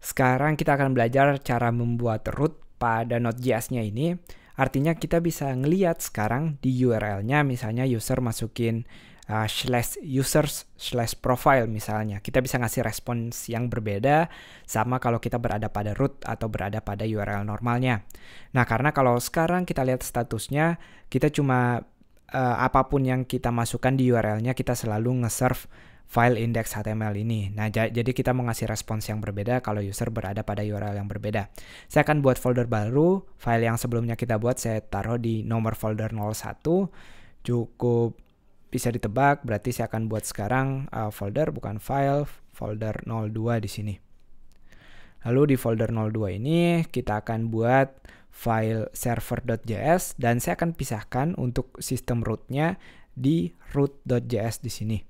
Sekarang kita akan belajar cara membuat root pada Node.js-nya ini. Artinya kita bisa ngelihat sekarang di URL-nya, misalnya user masukin /users/profile misalnya. Kita bisa ngasih respons yang berbeda sama kalau kita berada pada root atau berada pada URL normalnya. Nah, karena kalau sekarang kita lihat statusnya, kita cuma apapun yang kita masukkan di URL-nya, kita selalu nge-serve file index.html ini. Nah, jadi kita mau ngasih respons yang berbeda kalau user berada pada URL yang berbeda. Saya akan buat folder baru. File yang sebelumnya kita buat saya taruh di nomor folder 01. Cukup bisa ditebak, berarti saya akan buat sekarang folder, bukan file, folder 02 di sini. Lalu di folder 02 ini kita akan buat file server.js dan saya akan pisahkan untuk sistem rootnya di root.js di sini.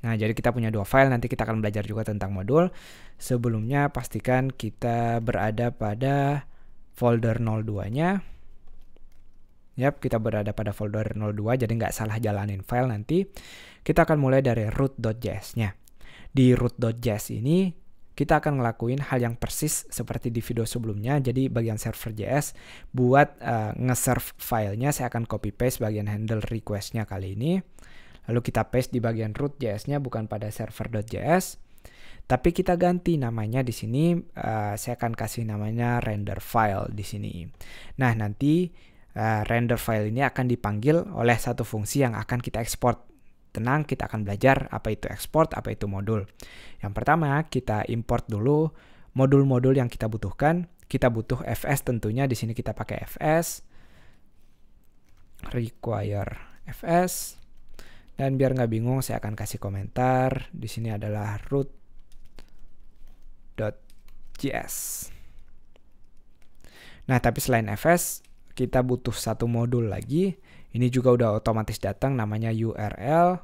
Nah, jadi kita punya dua file, nanti kita akan belajar juga tentang modul. Sebelumnya pastikan kita berada pada folder 02-nya. Yap, kita berada pada folder 02, jadi nggak salah jalanin file nanti. Kita akan mulai dari root.js-nya. Di root.js ini, kita akan ngelakuin hal yang persis seperti di video sebelumnya. Jadi bagian server.js, buat nge-serve filenya, saya akan copy-paste bagian handle request-nya kali ini. Lalu kita paste di bagian root.js-nya, bukan pada server.js. Tapi kita ganti namanya di sini. Saya akan kasih namanya render file di sini. Nah, nanti render file ini akan dipanggil oleh satu fungsi yang akan kita ekspor. Tenang, kita akan belajar apa itu ekspor, apa itu modul. Yang pertama, kita import dulu modul-modul yang kita butuhkan. Kita butuh fs tentunya. Di sini kita pakai fs. Require fs. Dan biar nggak bingung, saya akan kasih komentar. Di sini adalah root.js. Nah, tapi selain fs, kita butuh satu modul lagi. Ini juga udah otomatis datang, namanya URL.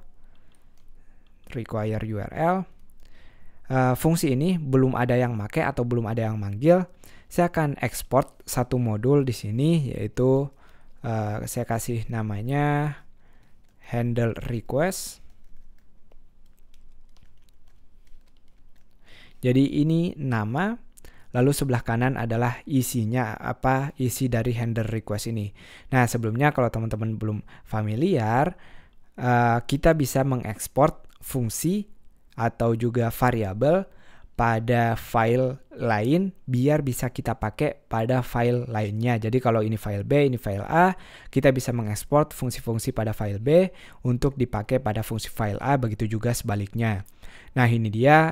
Require URL. Fungsi ini belum ada yang make atau belum ada yang manggil. Saya akan export satu modul di sini, yaitu saya kasih namanya handle request. Jadi ini nama, lalu sebelah kanan adalah isinya, apa isi dari handle request ini. Nah, sebelumnya kalau teman-teman belum familiar, kita bisa mengekspor fungsi atau juga variabel pada file lain biar bisa kita pakai pada file lainnya. Jadi kalau ini file B, ini file A, kita bisa mengekspor fungsi-fungsi pada file B untuk dipakai pada fungsi file A, begitu juga sebaliknya. Nah, ini dia,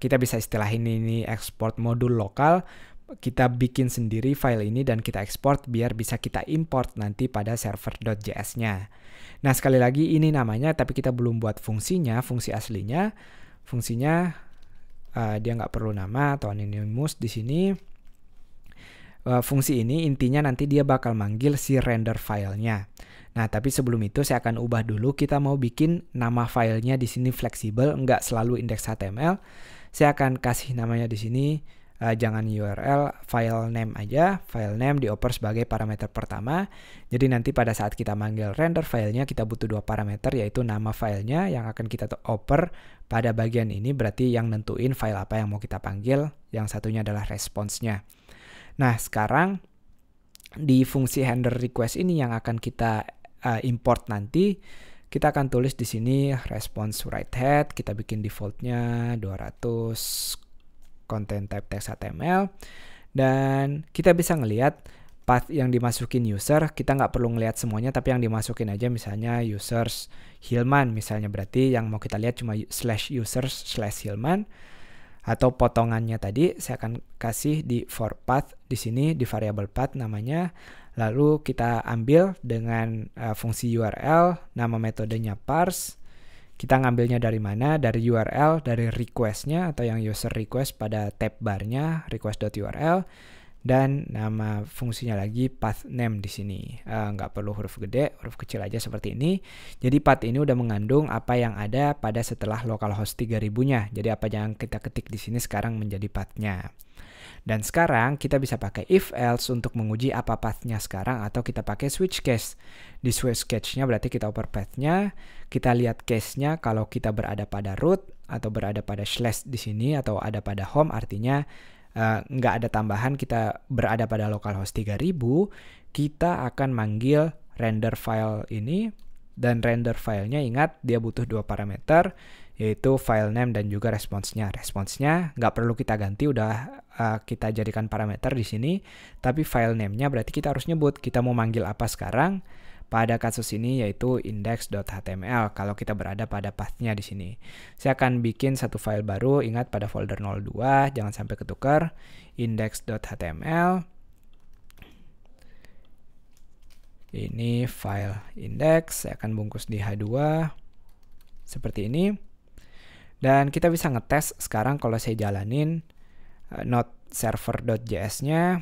kita bisa istilahin ini ekspor modul lokal. Kita bikin sendiri file ini dan kita ekspor biar bisa kita import nanti pada server.js-nya. Nah, sekali lagi ini namanya, tapi kita belum buat fungsinya, fungsi aslinya. Fungsinya dia nggak perlu nama atau anonymous di sini. Fungsi ini intinya nanti dia bakal manggil si render filenya. Nah, tapi sebelum itu saya akan ubah dulu. Kita mau bikin nama filenya di sini fleksibel, nggak selalu index.html. Saya akan kasih namanya di sini, jangan URL, file name aja. File name dioper sebagai parameter pertama. Jadi nanti pada saat kita manggil render filenya, kita butuh dua parameter, yaitu nama filenya yang akan kita oper pada bagian ini, berarti yang nentuin file apa yang mau kita panggil. Yang satunya adalah responsnya. Nah, sekarang di fungsi handle request ini yang akan kita import nanti, kita akan tulis di sini response write head. Kita bikin defaultnya 200 content type text HTML, dan kita bisa ngelihat path yang dimasukin user. Kita nggak perlu ngelihat semuanya, tapi yang dimasukin aja, misalnya users Hilman misalnya, berarti yang mau kita lihat cuma /users/Hilman. Atau potongannya tadi saya akan kasih di for path di sini, di variable path namanya. Lalu kita ambil dengan fungsi URL, nama metodenya parse. Kita ngambilnya dari mana? Dari URL, dari request-nya atau yang user request pada tab barnya request.url. dan nama fungsinya lagi path name di sini. Nggak perlu huruf gede, huruf kecil aja seperti ini. Jadi path ini udah mengandung apa yang ada pada setelah localhost 3000-nya. Jadi apa yang kita ketik di sini sekarang menjadi path-nya. Dan sekarang kita bisa pakai if else untuk menguji apa path-nya sekarang, atau kita pakai switch case. Di switch case-nya berarti kita oper path-nya, kita lihat case-nya kalau kita berada pada root atau berada pada slash di sini atau ada pada home, artinya nggak ada tambahan, kita berada pada localhost 3000, kita akan manggil render file ini, dan render filenya ingat dia butuh 2 parameter, yaitu file name dan juga responsnya. Responsnya nggak perlu kita ganti, udah kita jadikan parameter di sini, tapi file name-nya berarti kita harus nyebut kita mau manggil apa sekarang. Pada kasus ini yaitu index.html kalau kita berada pada path-nya di sini. Saya akan bikin satu file baru, ingat pada folder 02, jangan sampai ketukar. Index.html. Ini file index, saya akan bungkus di H2 seperti ini. Dan kita bisa ngetes sekarang kalau saya jalanin node server.js-nya.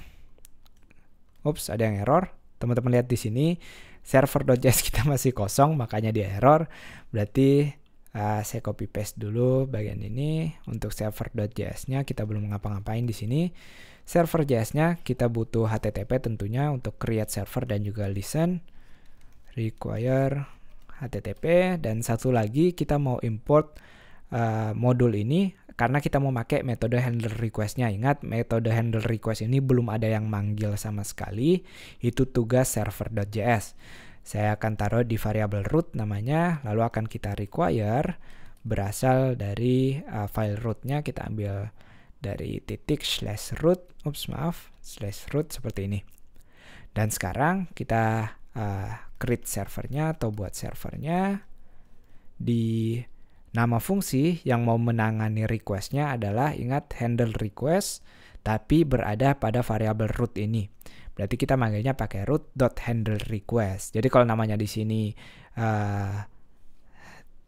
Ups, ada yang error. Teman-teman lihat di sini server.js kita masih kosong, makanya dia error. Berarti saya copy paste dulu bagian ini. Untuk server.js-nya kita belum ngapa-ngapain di sini. Server.js-nya kita butuh HTTP tentunya untuk create server dan juga listen. Require HTTP, dan satu lagi kita mau import modul ini karena kita mau pakai metode handle request-nya. Ingat, metode handle request ini belum ada yang manggil sama sekali. Itu tugas server.js. Saya akan taruh di variabel root namanya, lalu akan kita require berasal dari file root-nya, kita ambil dari titik /root, /root seperti ini. Dan sekarang kita create servernya atau buat servernya. Di nama fungsi yang mau menangani request-nya adalah, ingat, handle request, tapi berada pada variabel root ini. Berarti kita manggilnya pakai root.handleRequest. Jadi kalau namanya di sini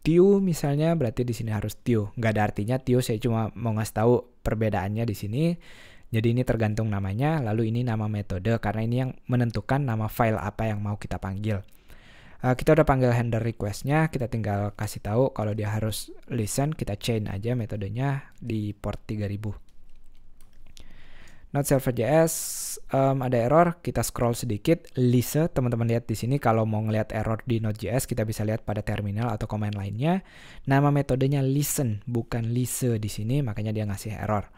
Tio misalnya, berarti di sini harus Tio. Nggak ada artinya Tio, saya cuma mau ngasih tahu perbedaannya di sini. Jadi ini tergantung namanya, lalu ini nama metode, karena ini yang menentukan nama file apa yang mau kita panggil. Kita udah panggil handle request-nya, kita tinggal kasih tahu kalau dia harus listen, kita chain aja metodenya di port 3000. Node server.js ada error, kita scroll sedikit, listen, teman-teman lihat di sini kalau mau ngelihat error di Node.js kita bisa lihat pada terminal atau command lainnya. Nama metodenya listen, bukan lise di sini, makanya dia ngasih error.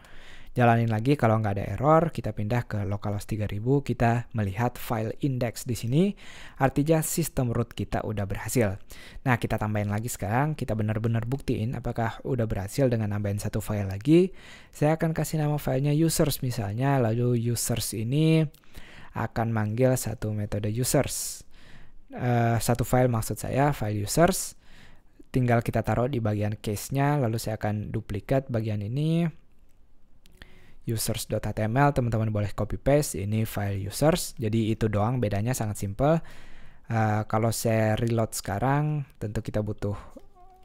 Jalanin lagi, kalau nggak ada error, kita pindah ke localhost 3000, kita melihat file index di sini, artinya sistem root kita udah berhasil. Nah, kita tambahin lagi sekarang, kita benar-benar buktiin apakah udah berhasil dengan nambahin satu file lagi. Saya akan kasih nama filenya users misalnya, lalu users ini akan manggil satu metode users. Satu file maksud saya, file users. Tinggal kita taruh di bagian case-nya, lalu saya akan duplikat bagian ini. Users.html, teman-teman boleh copy paste, ini file users, jadi itu doang, bedanya sangat simple. Kalau saya reload sekarang, tentu kita butuh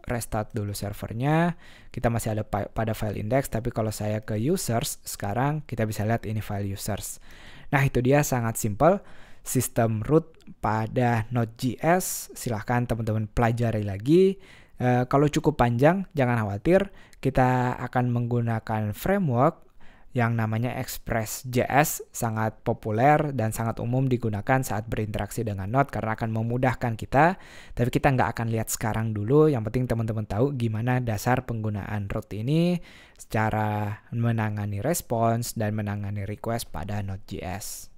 restart dulu servernya, kita masih ada pada file index, tapi kalau saya ke users sekarang, kita bisa lihat ini file users. Nah, itu dia, sangat simple sistem root pada Node.js. Silahkan teman-teman pelajari lagi. Kalau cukup panjang, jangan khawatir, kita akan menggunakan framework yang namanya Express.js, sangat populer dan sangat umum digunakan saat berinteraksi dengan Node karena akan memudahkan kita. Tapi kita nggak akan lihat sekarang dulu, yang penting teman-teman tahu gimana dasar penggunaan root ini secara menangani response dan menangani request pada Node.js.